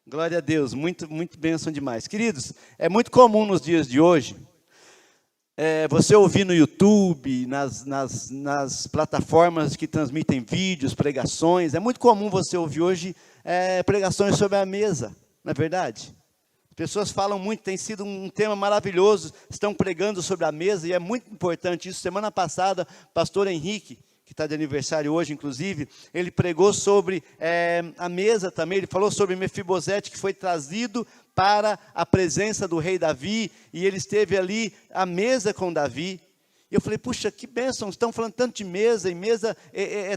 Glória a Deus, muito bênção demais. Queridos, é muito comum nos dias de hoje, você ouvir no YouTube, nas plataformas que transmitem vídeos, pregações, é muito comum você ouvir hoje pregações sobre a mesa, não é verdade? As pessoas falam muito, tem sido um tema maravilhoso, estão pregando sobre a mesa, e é muito importante isso. Semana passada, pastor Henrique, que está de aniversário hoje, inclusive, ele pregou sobre a mesa também, ele falou sobre Mefibosete, que foi trazido para a presença do rei Davi, e ele esteve ali à mesa com Davi. E eu falei, puxa, que bênção, estão falando tanto de mesa, e mesa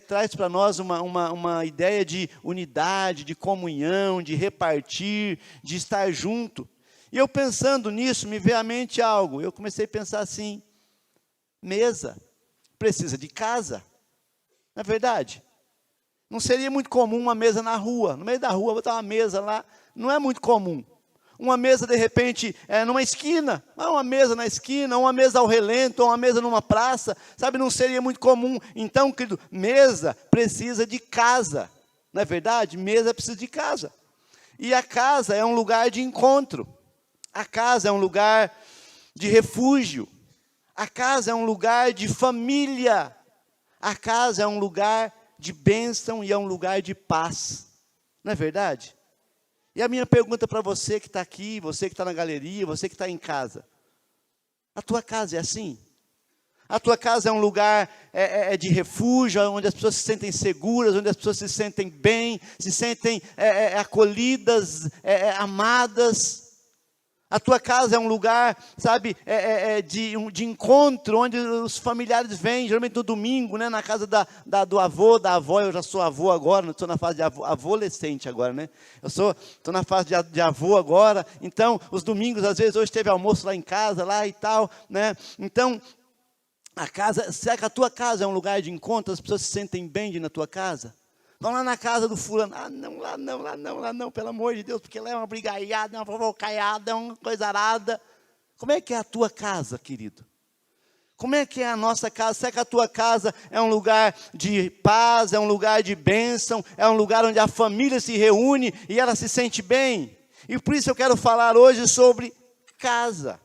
traz para nós uma ideia de unidade, de comunhão, de repartir, de estar junto. E eu pensando nisso, me veio à mente algo, eu comecei a pensar assim, mesa precisa de casa. Não é verdade? Não seria muito comum uma mesa na rua, no meio da rua, botar uma mesa lá, não é muito comum. Uma mesa, de repente, numa esquina, uma mesa na esquina, uma mesa ao relento, uma mesa numa praça, sabe, não seria muito comum. Então, querido, mesa precisa de casa, não é verdade? Mesa precisa de casa. E a casa é um lugar de encontro, a casa é um lugar de refúgio, a casa é um lugar de família, a casa é um lugar de bênção e é um lugar de paz, não é verdade? E a minha pergunta para você que está aqui, você que está na galeria, você que está em casa, a tua casa é assim? A tua casa é um lugar de refúgio, onde as pessoas se sentem seguras, onde as pessoas se sentem bem, se sentem acolhidas, amadas. A tua casa é um lugar, sabe, de encontro, onde os familiares vêm, geralmente no domingo, né, na casa do avô, da avó. Eu já sou avô agora, não estou na fase de avô-adolescente agora, né? Estou na fase de avô agora, então, os domingos, às vezes, hoje teve almoço lá em casa, lá e tal, né? Então, a casa, será que a tua casa é um lugar de encontro, as pessoas se sentem bem de ir na tua casa? Vão lá na casa do fulano, não, lá não, pelo amor de Deus, porque lá é uma brigaiada, é uma fofocaiada, é uma coisa arada. Como é que é a tua casa, querido? Como é que é a nossa casa? Será que a tua casa é um lugar de paz, é um lugar de bênção, é um lugar onde a família se reúne e ela se sente bem? E por isso eu quero falar hoje sobre casa.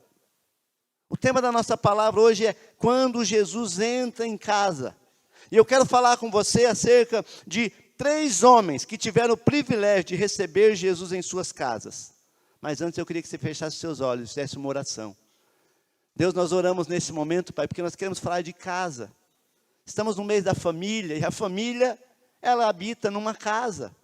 O tema da nossa palavra hoje é quando Jesus entra em casa. E eu quero falar com você acerca de 3 homens que tiveram o privilégio de receber Jesus em suas casas. Mas antes eu queria que você fechasse seus olhos e fizesse uma oração. Deus, nós oramos nesse momento, Pai, porque nós queremos falar de casa. Estamos no mês da família, e a família, ela habita numa casa.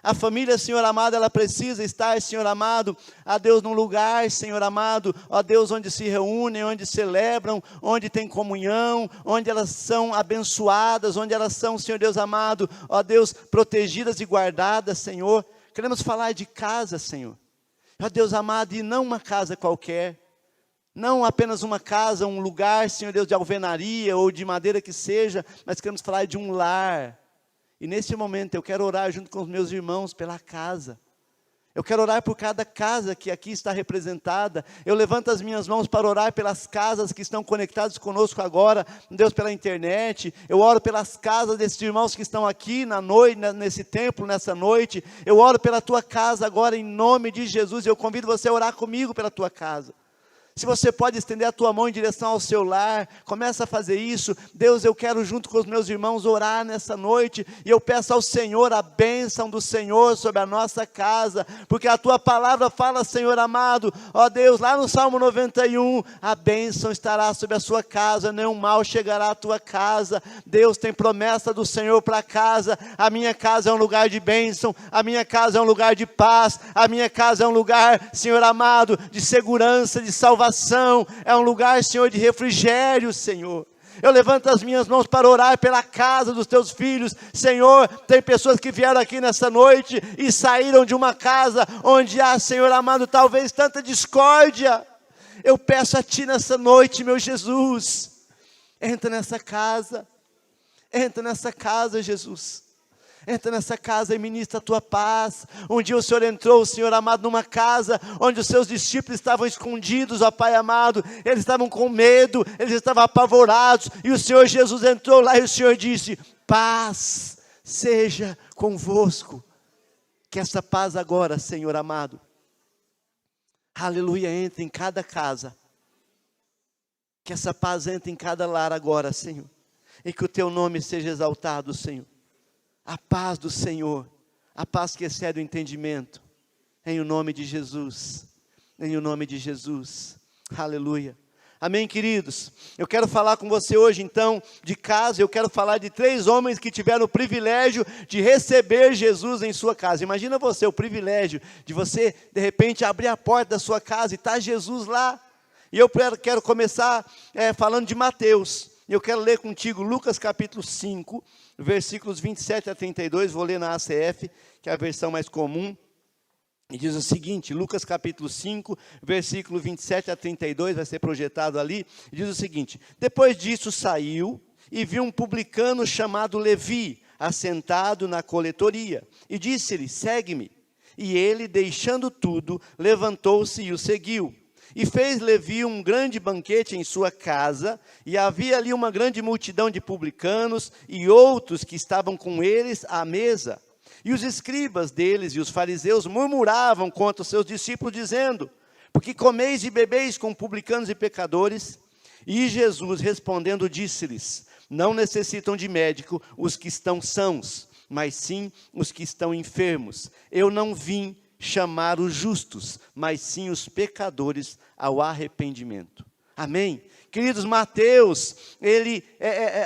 A família, Senhor amado, ela precisa estar, Senhor amado, a Deus num lugar, Senhor amado, ó Deus, onde se reúnem, onde celebram, onde tem comunhão, onde elas são abençoadas, onde elas são, Senhor Deus amado, ó Deus, protegidas e guardadas, Senhor. Queremos falar de casa, Senhor. Ó Deus amado, e não uma casa qualquer, não apenas uma casa, um lugar, Senhor Deus, de alvenaria ou de madeira que seja, mas queremos falar de um lar. E nesse momento eu quero orar junto com os meus irmãos pela casa. Eu quero orar por cada casa que aqui está representada. Eu levanto as minhas mãos para orar pelas casas que estão conectadas conosco agora, Deus, pela internet. Eu oro pelas casas desses irmãos que estão aqui na noite, nesse templo, nessa noite. Eu oro pela tua casa agora em nome de Jesus. Eu convido você a orar comigo pela tua casa. Se você pode estender a tua mão em direção ao seu lar, começa a fazer isso. Deus, eu quero junto com os meus irmãos orar nessa noite, e eu peço ao Senhor a bênção do Senhor sobre a nossa casa, porque a tua palavra fala, Senhor amado, ó Deus, lá no Salmo 91, a bênção estará sobre a sua casa, nenhum mal chegará à tua casa. Deus, tem promessa do Senhor para a casa. A minha casa é um lugar de bênção, a minha casa é um lugar de paz, a minha casa é um lugar, Senhor amado, de segurança, de salvação, é um lugar, Senhor, de refrigério, Senhor. Eu levanto as minhas mãos para orar pela casa dos teus filhos. Senhor, tem pessoas que vieram aqui nessa noite e saíram de uma casa onde há, Senhor amado, talvez tanta discórdia. Eu peço a Ti nessa noite, meu Jesus, entra nessa casa, Jesus. Entra nessa casa e ministra a tua paz. Um dia o Senhor entrou, Senhor amado, numa casa onde os seus discípulos estavam escondidos, ó Pai amado. Eles estavam com medo, eles estavam apavorados. E o Senhor Jesus entrou lá e o Senhor disse: paz seja convosco. Que essa paz agora, Senhor amado, aleluia, entre em cada casa. Que essa paz entre em cada lar agora, Senhor. E que o teu nome seja exaltado, Senhor. A paz do Senhor, a paz que excede o entendimento. Em o nome de Jesus, em o nome de Jesus, aleluia. Amém, queridos? Eu quero falar com você hoje, então, de casa. Eu quero falar de 3 homens que tiveram o privilégio de receber Jesus em sua casa. Imagina você, o privilégio de você, de repente, abrir a porta da sua casa e está Jesus lá. E eu quero começar falando de Mateus. Eu quero ler contigo Lucas capítulo 5, versículos 27 a 32. Vou ler na ACF, que é a versão mais comum. E diz o seguinte, Lucas capítulo 5, versículo 27 a 32, vai ser projetado ali. E diz o seguinte: depois disso saiu e viu um publicano chamado Levi, assentado na coletoria. E disse-lhe: segue-me. E ele, deixando tudo, levantou-se e o seguiu. E fez Levi um grande banquete em sua casa, e havia ali uma grande multidão de publicanos e outros que estavam com eles à mesa. E os escribas deles e os fariseus murmuravam contra os seus discípulos, dizendo: porque comeis e bebeis com publicanos e pecadores? E Jesus respondendo disse-lhes: não necessitam de médico os que estão sãos, mas sim os que estão enfermos. Eu não vim chamar os justos, mas sim os pecadores ao arrependimento. Amém? Queridos, Mateus, ele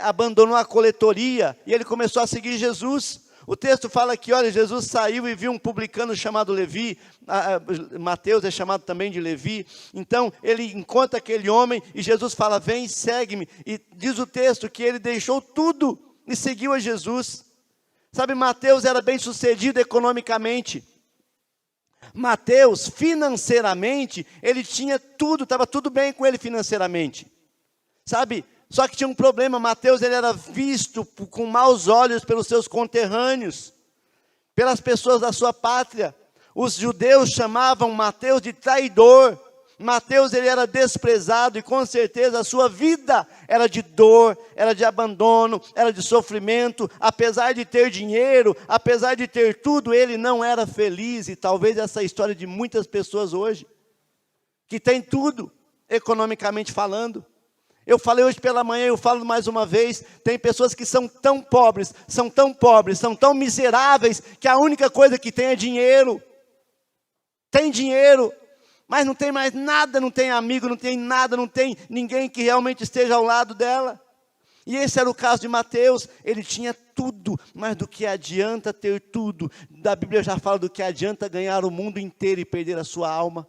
abandonou a coletoria e ele começou a seguir Jesus. O texto fala que, olha, Jesus saiu e viu um publicano chamado Levi. Mateus é chamado também de Levi. Então, ele encontra aquele homem e Jesus fala: vem, segue-me. E diz o texto que ele deixou tudo e seguiu a Jesus. Sabe, Mateus era bem sucedido economicamente. Mateus, financeiramente, ele tinha tudo, estava tudo bem com ele financeiramente. Sabe? Só que tinha um problema. Mateus, ele era visto com maus olhos pelos seus conterrâneos, pelas pessoas da sua pátria. Os judeus chamavam Mateus de traidor. Mateus, ele era desprezado e com certeza a sua vida era de dor, era de abandono, era de sofrimento. Apesar de ter dinheiro, apesar de ter tudo, ele não era feliz. E talvez essa história de muitas pessoas hoje, que tem tudo, economicamente falando. Eu falei hoje pela manhã, eu falo mais uma vez, tem pessoas que são tão pobres, são tão miseráveis, que a única coisa que tem é dinheiro. Tem dinheiro, mas não tem mais nada, não tem amigo, não tem nada, não tem ninguém que realmente esteja ao lado dela. E esse era o caso de Mateus. Ele tinha tudo, mas do que adianta ter tudo? Da Bíblia já fala do que adianta ganhar o mundo inteiro e perder a sua alma.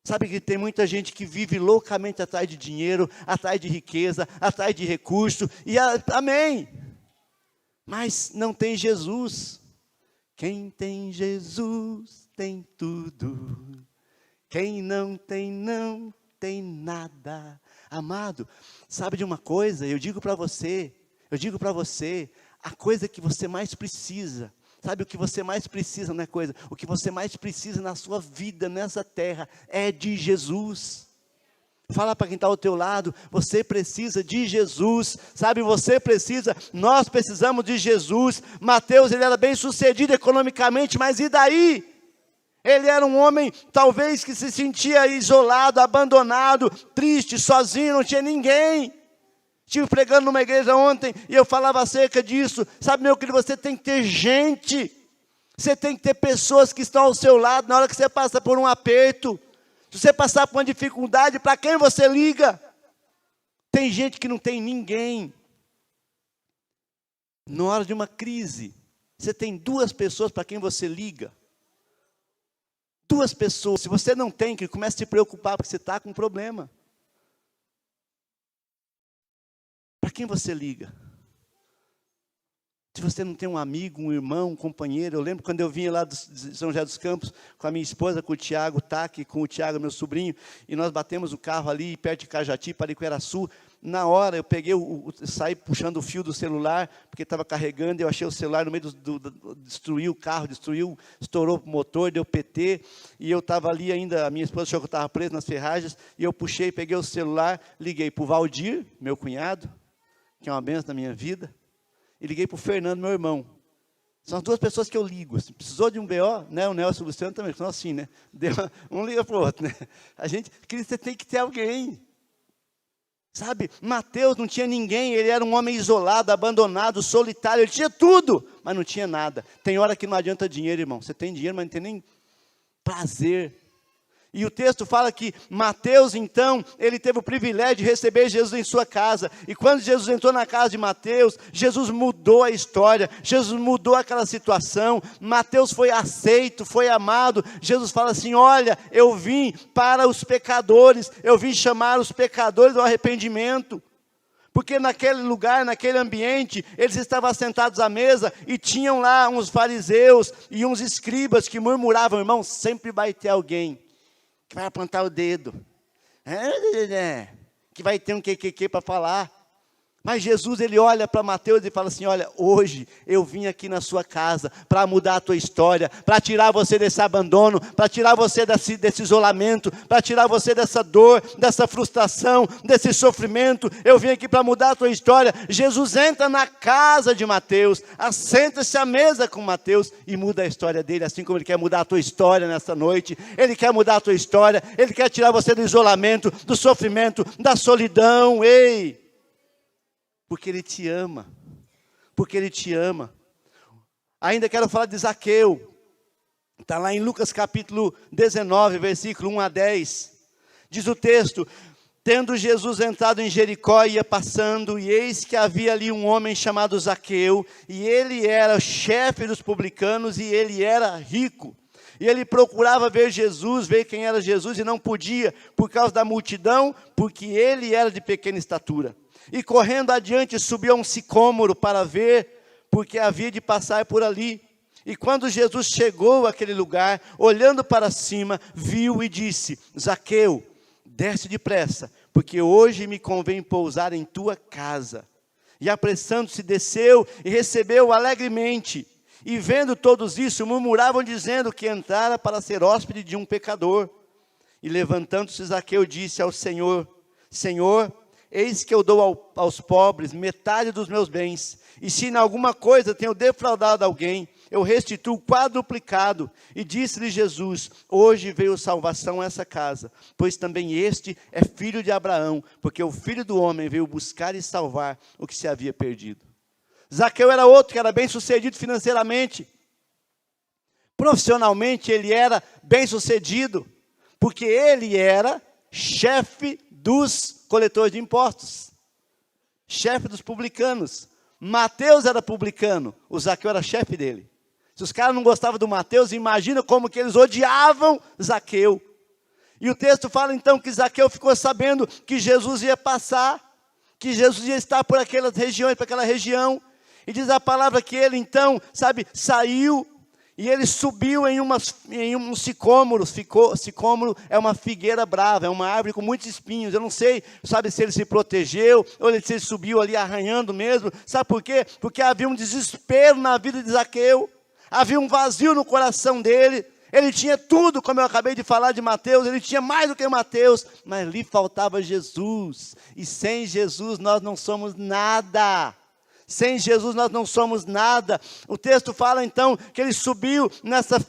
Sabe que tem muita gente que vive loucamente atrás de dinheiro, atrás de riqueza, atrás de recurso, amém, mas não tem Jesus. Quem tem Jesus tem tudo, quem não tem nada. Amado, sabe de uma coisa? Eu digo para você, a coisa que você mais precisa, sabe o que você mais precisa, não é coisa? O que você mais precisa na sua vida, nessa terra, é de Jesus. Fala para quem está ao teu lado, você precisa de Jesus, sabe, nós precisamos de Jesus. Mateus, ele era bem sucedido economicamente, mas e daí? Ele era um homem, talvez, que se sentia isolado, abandonado, triste, sozinho, não tinha ninguém. Estive pregando numa igreja ontem e eu falava acerca disso. Sabe, meu querido, você tem que ter gente. Você tem que ter pessoas que estão ao seu lado na hora que você passa por um aperto. Se você passar por uma dificuldade, para quem você liga? Tem gente que não tem ninguém. Na hora de uma crise, você tem 2 pessoas para quem você liga. 2 pessoas. Se você não tem, que comece a se preocupar porque você está com um problema. Para quem você liga? Se você não tem um amigo, um irmão, um companheiro. Eu lembro quando eu vinha lá de São José dos Campos, com a minha esposa, com o Tiago Taque, com o Tiago, meu sobrinho, e nós batemos o carro ali, perto de Cajati, Pariqueraçu. Na hora, eu peguei, saí puxando o fio do celular, porque estava carregando, eu achei o celular no meio destruiu o carro, estourou o motor, deu PT, e eu estava ali ainda, a minha esposa achou que eu estava preso nas ferragens, e eu puxei, peguei o celular, liguei para o Valdir, meu cunhado, que é uma benção na minha vida, e liguei para o Fernando, meu irmão. São as duas pessoas que eu ligo. Se precisou de um BO, né? O Nelson e o Luciano também são assim, né? Um liga para o outro, né? Querido, você tem que ter alguém. Sabe, Mateus não tinha ninguém, ele era um homem isolado, abandonado, solitário, ele tinha tudo, mas não tinha nada. Tem hora que não adianta dinheiro, irmão. Você tem dinheiro, mas não tem nem prazer. E o texto fala que Mateus, então, ele teve o privilégio de receber Jesus em sua casa. E quando Jesus entrou na casa de Mateus, Jesus mudou a história, Jesus mudou aquela situação. Mateus foi aceito, foi amado. Jesus fala assim: olha, eu vim para os pecadores, eu vim chamar os pecadores ao arrependimento. Porque naquele lugar, naquele ambiente, eles estavam sentados à mesa e tinham lá uns fariseus e uns escribas que murmuravam. Irmão, sempre vai ter alguém que vai apontar o dedo, que vai ter um que para falar. Mas Jesus, ele olha para Mateus e fala assim: olha, hoje eu vim aqui na sua casa para mudar a tua história, para tirar você desse abandono, para tirar você desse isolamento, para tirar você dessa dor, dessa frustração, desse sofrimento. Eu vim aqui para mudar a tua história. Jesus entra na casa de Mateus, assenta-se à mesa com Mateus e muda a história dele, assim como ele quer mudar a tua história nessa noite. Ele quer mudar a tua história, ele quer tirar você do isolamento, do sofrimento, da solidão. Ei! Porque Ele te ama, porque Ele te ama. Ainda quero falar de Zaqueu, está lá em Lucas capítulo 19, versículo 1 a 10, diz o texto: tendo Jesus entrado em Jericó, ia passando, e eis que havia ali um homem chamado Zaqueu, e ele era chefe dos publicanos, e ele era rico. E ele procurava ver Jesus, ver quem era Jesus, e não podia, por causa da multidão, porque ele era de pequena estatura. E correndo adiante, subiu a um sicômoro para ver, porque havia de passar por ali. E quando Jesus chegou àquele lugar, olhando para cima, viu e disse: Zaqueu, desce depressa, porque hoje me convém pousar em tua casa. E apressando-se, desceu e recebeu alegremente. E vendo todos isso, murmuravam, dizendo que entrara para ser hóspede de um pecador. E levantando-se, Zaqueu disse ao Senhor: Senhor, eis que eu dou aos pobres metade dos meus bens, e se em alguma coisa tenho defraudado alguém, eu restituo quadruplicado. E disse-lhe Jesus: hoje veio salvação a essa casa, pois também este é filho de Abraão, porque o Filho do Homem veio buscar e salvar o que se havia perdido. Zaqueu era outro que era bem sucedido financeiramente, profissionalmente ele era bem sucedido, porque ele era chefe dos coletores de impostos, chefe dos publicanos. Mateus era publicano, o Zaqueu era chefe dele. Se os caras não gostavam do Mateus, imagina como que eles odiavam Zaqueu. E o texto fala então que Zaqueu ficou sabendo que Jesus ia passar, que Jesus ia estar por aquelas regiões, por aquela região. E diz a palavra que ele então, saiu e ele subiu em um sicômoro. Sicômoro é uma figueira brava, é uma árvore com muitos espinhos. Eu não sei, se ele se protegeu, ou se ele subiu ali arranhando mesmo. Sabe por quê? Porque havia um desespero na vida de Zaqueu. Havia um vazio no coração dele. Ele tinha tudo, como eu acabei de falar de Mateus, ele tinha mais do que Mateus, mas lhe faltava Jesus. E sem Jesus nós não somos nada. Sem Jesus nós não somos nada. O texto fala então que ele subiu nessa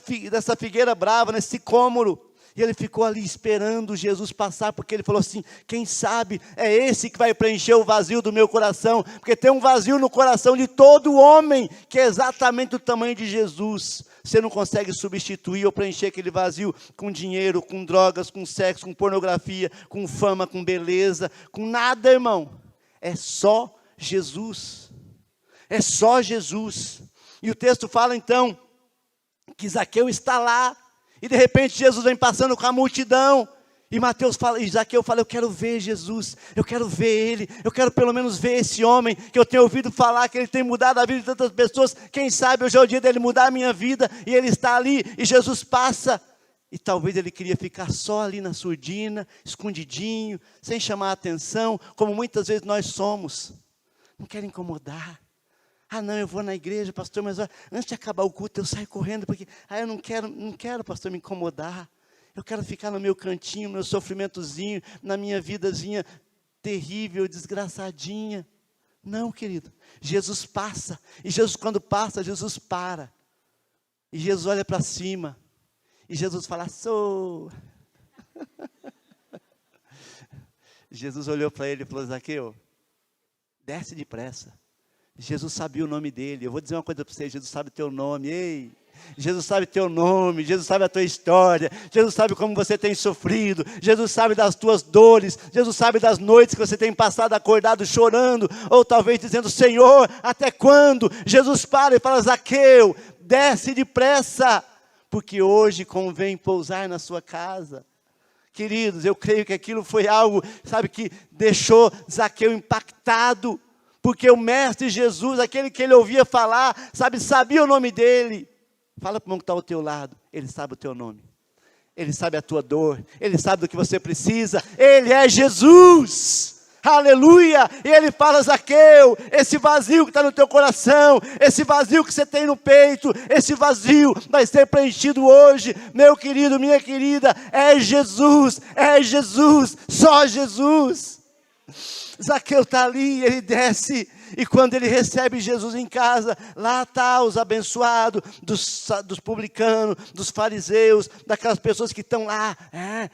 figueira brava, nesse sicômoro, e ele ficou ali esperando Jesus passar, porque ele falou assim: quem sabe é esse que vai preencher o vazio do meu coração, porque tem um vazio no coração de todo homem, que é exatamente o tamanho de Jesus. Você não consegue substituir ou preencher aquele vazio com dinheiro, com drogas, com sexo, com pornografia, com fama, com beleza, com nada, irmão. É só Jesus. É só Jesus. E o texto fala então que Zaqueu está lá, e de repente Jesus vem passando com a multidão, e Zaqueu fala: eu quero ver Jesus, eu quero ver Ele, eu quero pelo menos ver esse homem, que eu tenho ouvido falar que ele tem mudado a vida de tantas pessoas. Quem sabe hoje é o dia dele mudar a minha vida. E ele está ali, e Jesus passa, e talvez ele queria ficar só ali na surdina, escondidinho, sem chamar a atenção, como muitas vezes nós somos. Não quero incomodar. Ah, não, eu vou na igreja, pastor, mas antes de acabar o culto eu saio correndo, porque eu não quero, pastor, me incomodar. Eu quero ficar no meu cantinho, no meu sofrimentozinho, na minha vidazinha terrível, desgraçadinha. Não, querido. Jesus passa. E Jesus, quando passa, Jesus para. E Jesus olha para cima. E Jesus fala, sou. Jesus olhou para ele e falou, Zaqueu, desce depressa. Jesus sabia o nome dele. Eu vou dizer uma coisa para você, Jesus sabe o teu nome. Ei, Jesus sabe o teu nome, Jesus sabe a tua história, Jesus sabe como você tem sofrido, Jesus sabe das tuas dores, Jesus sabe das noites que você tem passado acordado chorando, ou talvez dizendo, Senhor, até quando? Jesus para e fala, Zaqueu, desce depressa, porque hoje convém pousar na sua casa. Queridos, eu creio que aquilo foi algo, sabe, que deixou Zaqueu impactado, porque o Mestre Jesus, aquele que ele ouvia falar, sabe, sabia o nome dele. Fala para o irmão que está ao teu lado, ele sabe o teu nome, ele sabe a tua dor, ele sabe do que você precisa, ele é Jesus, aleluia, e ele fala, Zaqueu, esse vazio que está no teu coração, esse vazio que você tem no peito, esse vazio vai ser preenchido hoje, meu querido, minha querida, é Jesus, só Jesus. Zaqueu está ali, ele desce, e quando ele recebe Jesus em casa, lá está os abençoados, dos publicanos, dos fariseus, daquelas pessoas que estão lá,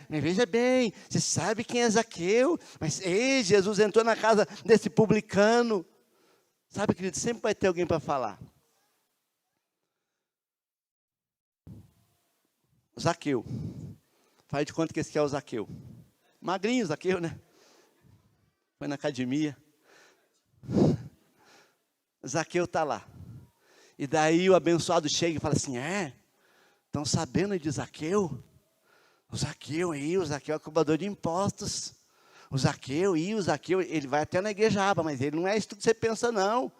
mas veja bem, você sabe quem é Zaqueu, mas ei, Jesus entrou na casa desse publicano, sabe, querido, sempre vai ter alguém para falar. Zaqueu, faz de conta que esse aqui é o Zaqueu, magrinho Zaqueu, né? Foi na academia. Zaqueu está lá. E daí o abençoado chega e fala assim, estão sabendo de Zaqueu? O Zaqueu é cobrador de impostos. O Zaqueu, ele vai até na igreja, mas ele não é isso que você pensa não.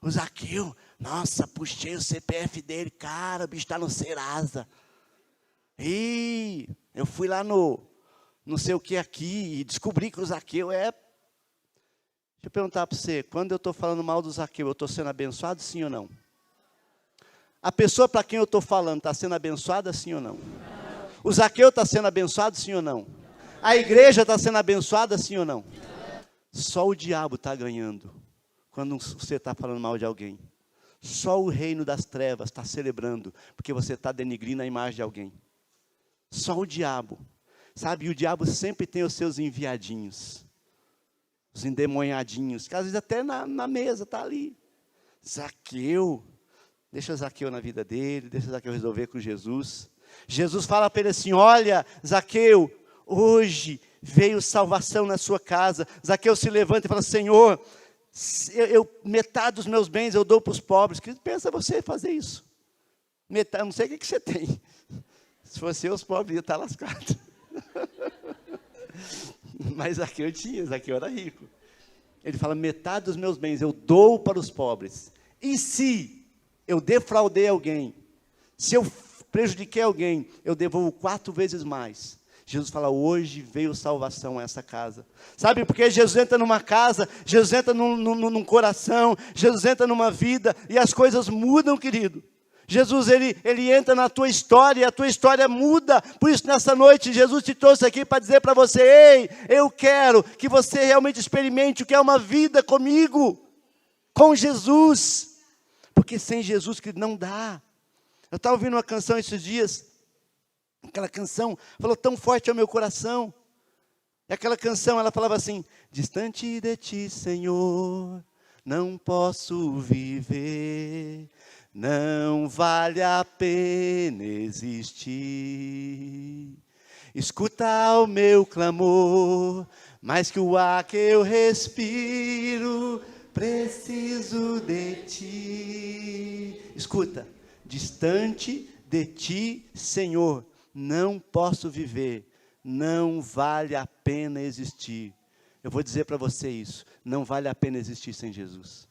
O Zaqueu, nossa, puxei o CPF dele, cara, o bicho está no Serasa. E eu fui lá no não sei o que aqui e descobri que o Zaqueu é... Deixa eu perguntar para você, quando eu estou falando mal do Zaqueu, eu estou sendo abençoado, sim ou não? A pessoa para quem eu estou falando está sendo abençoada, sim ou não? O Zaqueu está sendo abençoado, sim ou não? A igreja está sendo abençoada, sim ou não? Só o diabo está ganhando quando você está falando mal de alguém. Só o reino das trevas está celebrando, porque você está denigrindo a imagem de alguém. Só o diabo. Sabe, e o diabo sempre tem os seus enviadinhos. Os endemoniadinhos, que às vezes até na mesa está ali. Zaqueu, deixa Zaqueu na vida dele, deixa Zaqueu resolver com Jesus. Jesus fala para ele assim, olha, Zaqueu, hoje veio salvação na sua casa. Zaqueu se levanta e fala, Senhor, metade dos meus bens eu dou para os pobres. Que pensa você fazer isso? Metade, não sei o que você tem. Se fosse eu, os pobres iam estar lascados. Mas Zaqueu era rico. Ele fala, metade dos meus bens eu dou para os pobres. E se eu defraudei alguém, se eu prejudiquei alguém, eu devolvo 4 vezes mais. Jesus fala, hoje veio salvação a essa casa. Sabe, porque Jesus entra numa casa, Jesus entra num coração, Jesus entra numa vida, e as coisas mudam, querido. Jesus, ele entra na tua história, e a tua história muda. Por isso, nessa noite, Jesus te trouxe aqui para dizer para você, ei, eu quero que você realmente experimente o que é uma vida comigo, com Jesus. Porque sem Jesus, que não dá. Eu estava ouvindo uma canção esses dias, aquela canção falou tão forte ao meu coração. E aquela canção, ela falava assim, distante de ti, Senhor, não posso viver. Não vale a pena existir. Escuta o meu clamor, mais que o ar que eu respiro, preciso de ti. Escuta, distante de ti, Senhor, não posso viver. Não vale a pena existir. Eu vou dizer para você isso, não vale a pena existir sem Jesus.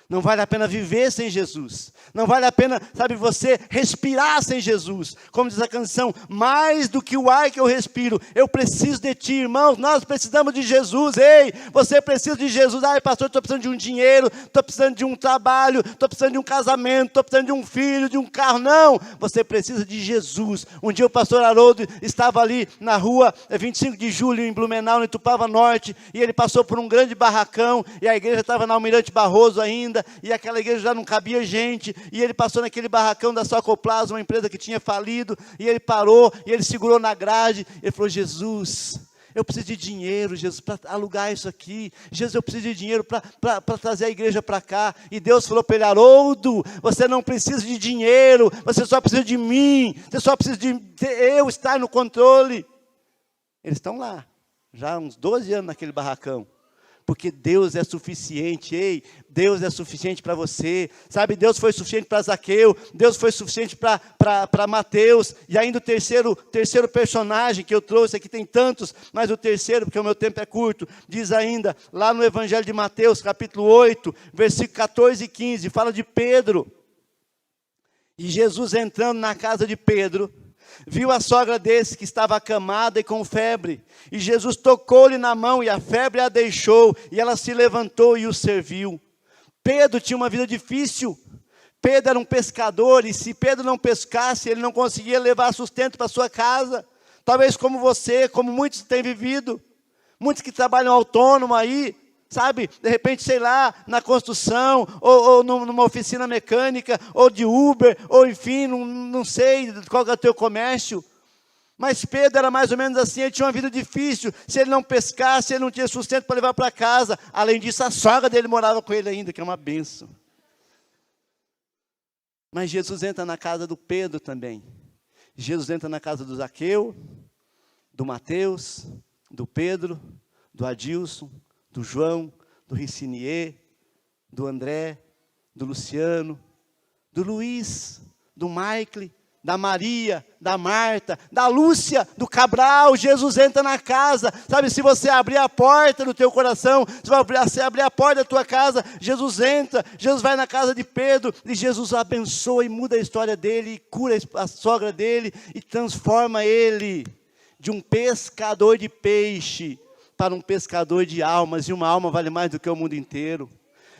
Não vale a pena viver sem Jesus. Não vale a pena, sabe, você respirar sem Jesus. Como diz a canção, mais do que o ar que eu respiro, eu preciso de ti, irmãos. Nós precisamos de Jesus. Ei, você precisa de Jesus. Ai, pastor, estou precisando de um dinheiro, estou precisando de um trabalho, estou precisando de um casamento, estou precisando de um filho, de um carro. Não, você precisa de Jesus. Um dia o pastor Haroldo estava ali na rua 25 de julho, em Blumenau, no Itupava Norte, e ele passou por um grande barracão, e a igreja estava na Almirante Barroso ainda, e aquela igreja já não cabia gente, e ele passou naquele barracão da Socoplas, uma empresa que tinha falido, e ele parou, e ele segurou na grade, ele falou, Jesus, eu preciso de dinheiro, Jesus, para alugar isso aqui, Jesus, eu preciso de dinheiro para trazer a igreja para cá, e Deus falou para ele, Haroldo, você não precisa de dinheiro, você só precisa de mim, você só precisa de eu estar no controle. Eles estão lá, já há uns 12 anos naquele barracão, porque Deus é suficiente, ei, Deus é suficiente para você, sabe, Deus foi suficiente para Zaqueu, Deus foi suficiente para Mateus, e ainda o terceiro personagem que eu trouxe, aqui tem tantos, mas o terceiro, porque o meu tempo é curto, diz ainda, lá no Evangelho de Mateus, capítulo 8, versículo 14 e 15, fala de Pedro, e Jesus entrando na casa de Pedro, viu a sogra desse que estava acamada e com febre, e Jesus tocou-lhe na mão, e a febre a deixou, e ela se levantou e o serviu. Pedro tinha uma vida difícil, Pedro era um pescador, e se Pedro não pescasse, ele não conseguia levar sustento para sua casa, talvez como você, como muitos têm vivido, muitos que trabalham autônomo aí, sabe, de repente, sei lá, na construção, ou numa oficina mecânica, ou de Uber, ou enfim, não sei qual é o teu comércio. Mas Pedro era mais ou menos assim, ele tinha uma vida difícil, se ele não pescasse, ele não tinha sustento para levar para casa. Além disso, a sogra dele morava com ele ainda, que é uma bênção. Mas Jesus entra na casa do Pedro também. Jesus entra na casa do Zaqueu, do Mateus, do Pedro, do Adilson, do João, do Ricinier, do André, do Luciano, do Luiz, do Michael, da Maria, da Marta, da Lúcia, do Cabral. Jesus entra na casa, sabe, se você abrir a porta do teu coração, se você abrir a porta da tua casa, Jesus entra, Jesus vai na casa de Pedro, e Jesus abençoa e muda a história dele, e cura a sogra dele, e transforma ele de um pescador de peixe, para um pescador de almas, e uma alma vale mais do que o mundo inteiro.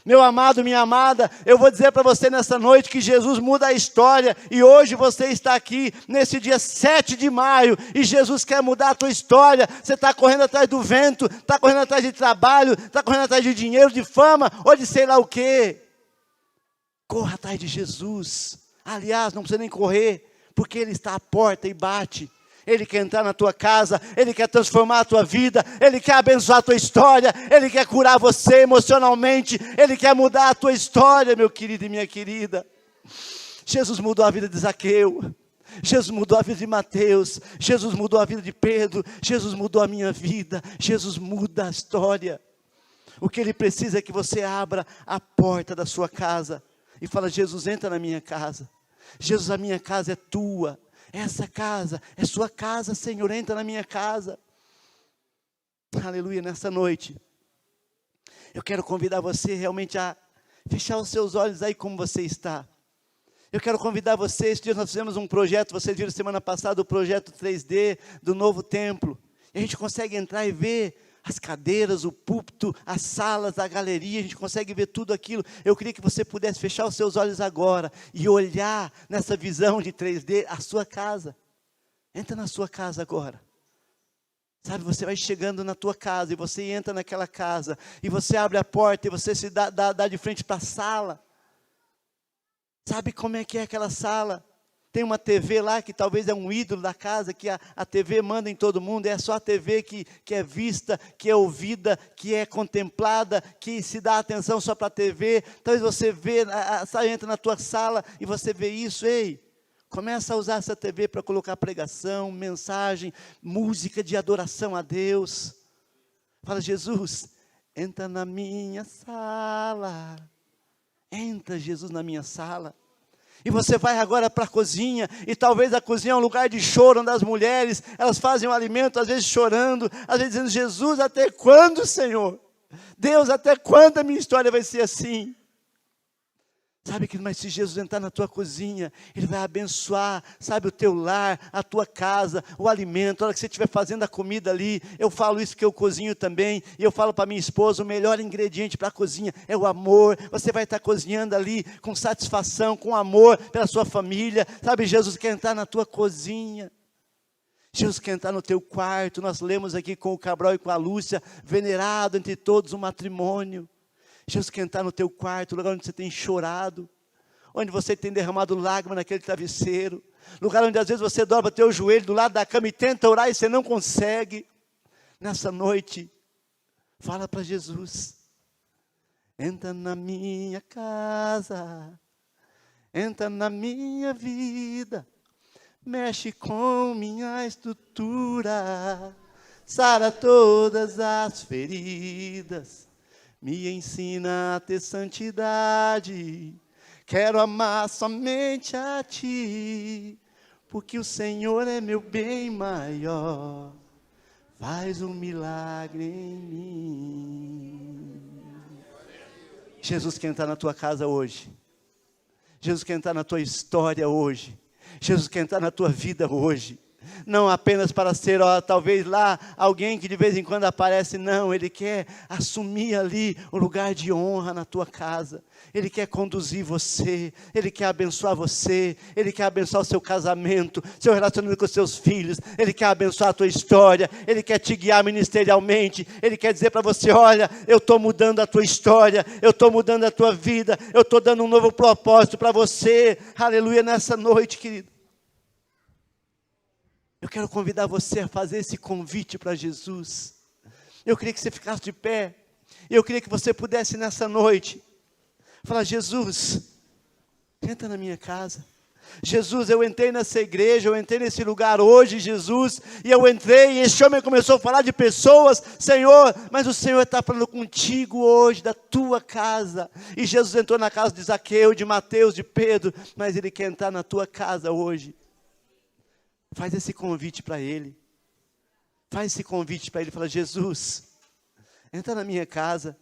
Meu amado, minha amada, eu vou dizer para você nessa noite que Jesus muda a história, e hoje você está aqui, nesse dia 7 de maio, e Jesus quer mudar a tua história. Você está correndo atrás do vento, está correndo atrás de trabalho, está correndo atrás de dinheiro, de fama, ou de sei lá o quê. Corra atrás de Jesus. Aliás, não precisa nem correr, porque Ele está à porta e bate. Ele quer entrar na tua casa, Ele quer transformar a tua vida, Ele quer abençoar a tua história, Ele quer curar você emocionalmente, Ele quer mudar a tua história, meu querido e minha querida. Jesus mudou a vida de Zaqueu, Jesus mudou a vida de Mateus, Jesus mudou a vida de Pedro, Jesus mudou a minha vida, Jesus muda a história. O que Ele precisa é que você abra a porta da sua casa e fala, Jesus, entra na minha casa. Jesus, a minha casa é tua. Essa casa é sua casa, Senhor, entra na minha casa. Aleluia, nessa noite, eu quero convidar você realmente a fechar os seus olhos aí como você está. Eu quero convidar você, esse dia nós fizemos um projeto, vocês viram semana passada o projeto 3D do novo templo. E a gente consegue entrar e ver as cadeiras, o púlpito, as salas, a galeria, a gente consegue ver tudo aquilo. Eu queria que você pudesse fechar os seus olhos agora e olhar nessa visão de 3D a sua casa. Entra na sua casa agora. Sabe, você vai chegando na tua casa e você entra naquela casa e você abre a porta e você se dá de frente para a sala. Sabe como é que é aquela sala? Tem uma TV lá que talvez é um ídolo da casa, que a TV manda em todo mundo, é só a TV que é vista, que é ouvida, que é contemplada, que se dá atenção só para a TV. Talvez você vê, entra na tua sala e você vê isso, ei, começa a usar essa TV para colocar pregação, mensagem, música de adoração a Deus. Fala, Jesus, entra na minha sala, entra Jesus na minha sala. E você vai agora para a cozinha, e talvez a cozinha é um lugar de choro, onde as mulheres, elas fazem o alimento, às vezes chorando, às vezes dizendo, Jesus, até quando, Senhor? Deus, até quando a minha história vai ser assim? Sabe, querido, mas se Jesus entrar na tua cozinha, Ele vai abençoar, sabe, o teu lar, a tua casa, o alimento. A hora que você estiver fazendo a comida ali, eu falo isso que eu cozinho também, e eu falo para minha esposa, o melhor ingrediente para a cozinha é o amor. Você vai estar cozinhando ali com satisfação, com amor pela sua família. Sabe, Jesus quer entrar na tua cozinha. Jesus quer entrar no teu quarto. Nós lemos aqui com o Cabral e com a Lúcia, venerado entre todos o matrimônio. Jesus quer entrar no teu quarto, lugar onde você tem chorado, onde você tem derramado lágrimas naquele travesseiro, lugar onde às vezes você dobra teu joelho do lado da cama e tenta orar e você não consegue. Nessa noite, fala para Jesus: entra na minha casa, entra na minha vida, mexe com minha estrutura, sara todas as feridas, me ensina a ter santidade, quero amar somente a Ti, porque o Senhor é meu bem maior, faz um milagre em mim. Jesus quer entrar na tua casa hoje, Jesus quer entrar na tua história hoje, Jesus quer entrar na tua vida hoje. Não apenas para ser, talvez lá, alguém que de vez em quando aparece, não. Ele quer assumir ali o lugar de honra na tua casa. Ele quer conduzir você, Ele quer abençoar você, Ele quer abençoar o seu casamento, seu relacionamento com os seus filhos, Ele quer abençoar a tua história, Ele quer te guiar ministerialmente, Ele quer dizer para você: olha, eu estou mudando a tua história, eu estou mudando a tua vida, eu estou dando um novo propósito para você. Aleluia, nessa noite, querido. Eu quero convidar você a fazer esse convite para Jesus. Eu queria que você ficasse de pé. Eu queria que você pudesse nessa noite falar: Jesus, entra na minha casa. Jesus, eu entrei nessa igreja, eu entrei nesse lugar hoje, Jesus, e eu entrei, e esse homem começou a falar de pessoas, Senhor, mas o Senhor está falando contigo hoje, da tua casa. E Jesus entrou na casa de Zaqueu, de Mateus, de Pedro, mas Ele quer entrar na tua casa hoje. Faz esse convite para Ele. Faz esse convite para Ele. Fala: Jesus, entra na minha casa.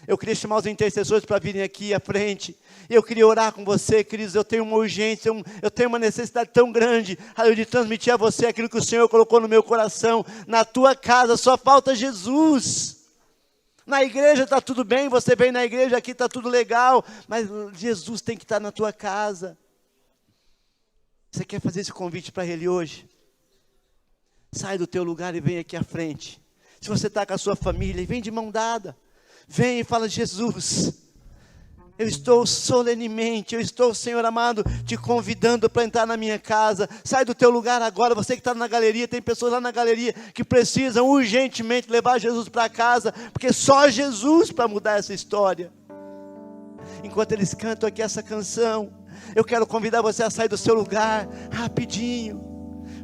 Eu queria chamar os intercessores para virem aqui à frente. Eu queria orar com você, queridos. Eu tenho uma urgência, eu tenho uma necessidade tão grande de transmitir a você aquilo que o Senhor colocou no meu coração. Na tua casa só falta Jesus. Na igreja está tudo bem, você vem na igreja, aqui está tudo legal, mas Jesus tem que estar na tua casa. Você quer fazer esse convite para Ele hoje? Sai do teu lugar e vem aqui à frente. Se você está com a sua família, vem de mão dada. Vem e fala: Jesus, eu estou solenemente, eu estou, Senhor amado, te convidando para entrar na minha casa. Sai do teu lugar agora. Você que está na galeria, tem pessoas lá na galeria que precisam urgentemente levar Jesus para casa, porque só Jesus para mudar essa história. Enquanto eles cantam aqui essa canção, eu quero convidar você a sair do seu lugar, rapidinho.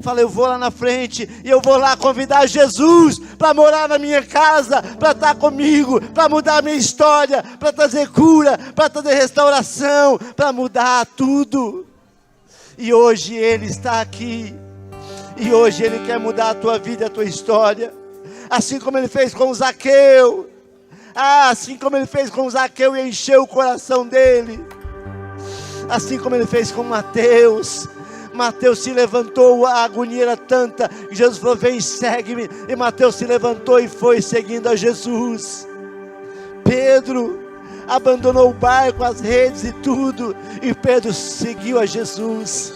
Fala: eu vou lá na frente, e eu vou lá convidar Jesus para morar na minha casa, para estar comigo, para mudar a minha história, para trazer cura, para trazer restauração, para mudar tudo. E hoje Ele está aqui, e hoje Ele quer mudar a tua vida, a tua história, assim como Ele fez com o Zaqueu. Assim como Ele fez com o Zaqueu e encheu o coração dele. Assim como Ele fez com Mateus. Mateus se levantou, a agonia era tanta, e Jesus falou: vem, segue-me. E Mateus se levantou e foi seguindo a Jesus. Pedro abandonou o barco, as redes e tudo, e Pedro seguiu a Jesus.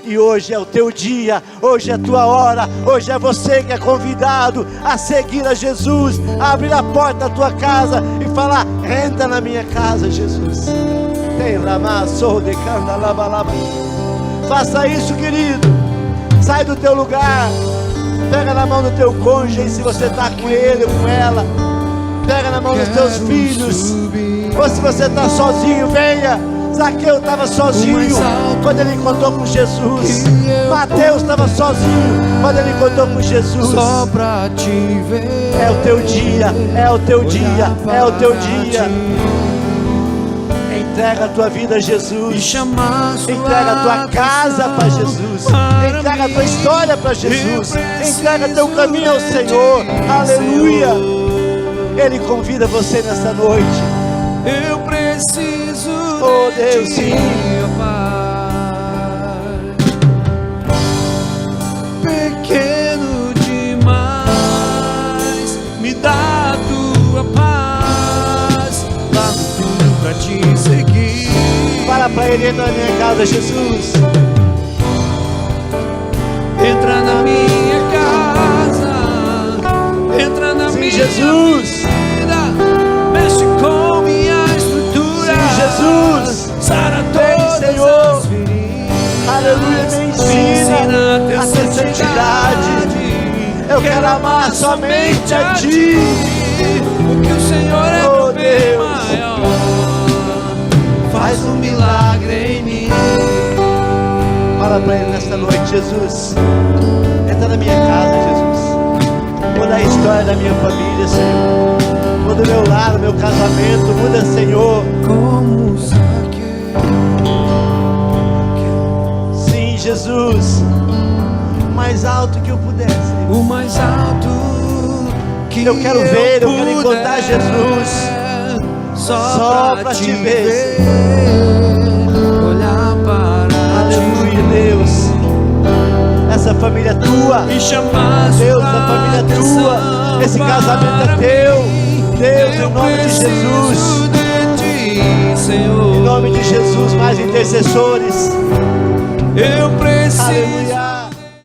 E hoje é o teu dia, hoje é a tua hora, hoje é você que é convidado a seguir a Jesus, a abrir a porta da tua casa e falar: entra na minha casa, Jesus. Faça isso, querido. Sai do teu lugar, pega na mão do teu cônjuge, se você está com ele ou com ela, pega na mão dos teus filhos, ou se você está sozinho, venha. Zaqueu estava sozinho quando ele encontrou com Jesus. Mateus estava sozinho quando ele encontrou com Jesus. Só pra te ver. É o teu dia, é o teu dia, é o teu dia. Entrega a tua vida a Jesus. Entrega a tua casa para Jesus. Entrega a tua história para Jesus. Entrega teu caminho ao Senhor. Aleluia. Ele convida você nessa noite. Eu preciso Oh Deus, sim. ó Pai. Pequeno demais, me dá a tua paz, largo tudo pra te seguir. Fala pra ele, entra na minha casa, Jesus. Entra na minha casa, entra na minha Jesus. vida, mexe com minha estrutura. Sim, Jesus. Sara Vem, todas Senhor. as feridas. Aleluia, me ensina a ter santidade. Eu quero amar somente a Ti. Porque o Senhor é Oh, meu bem Deus. maior. Faz um milagre em mim. Fala pra ele nesta noite, Jesus. Entra na minha casa, Jesus. Muda a história da minha família, Senhor. Muda o meu lar, o meu casamento. Muda, Senhor. Como Zaqueu. Sim, Jesus. O mais alto que eu puder, Senhor. O mais alto que Eu quero ver, eu quero puder, encontrar Jesus. Só pra te ver, olhar para Aleluia, Deus. Essa família é tua. ti e chamar Deus, sua a família é tua. atenção Esse casamento é para teu. mim. Deus, em Eu nome de Jesus. preciso de ti, Senhor. Em nome de Jesus, mais intercessores. Eu preciso Aleluia.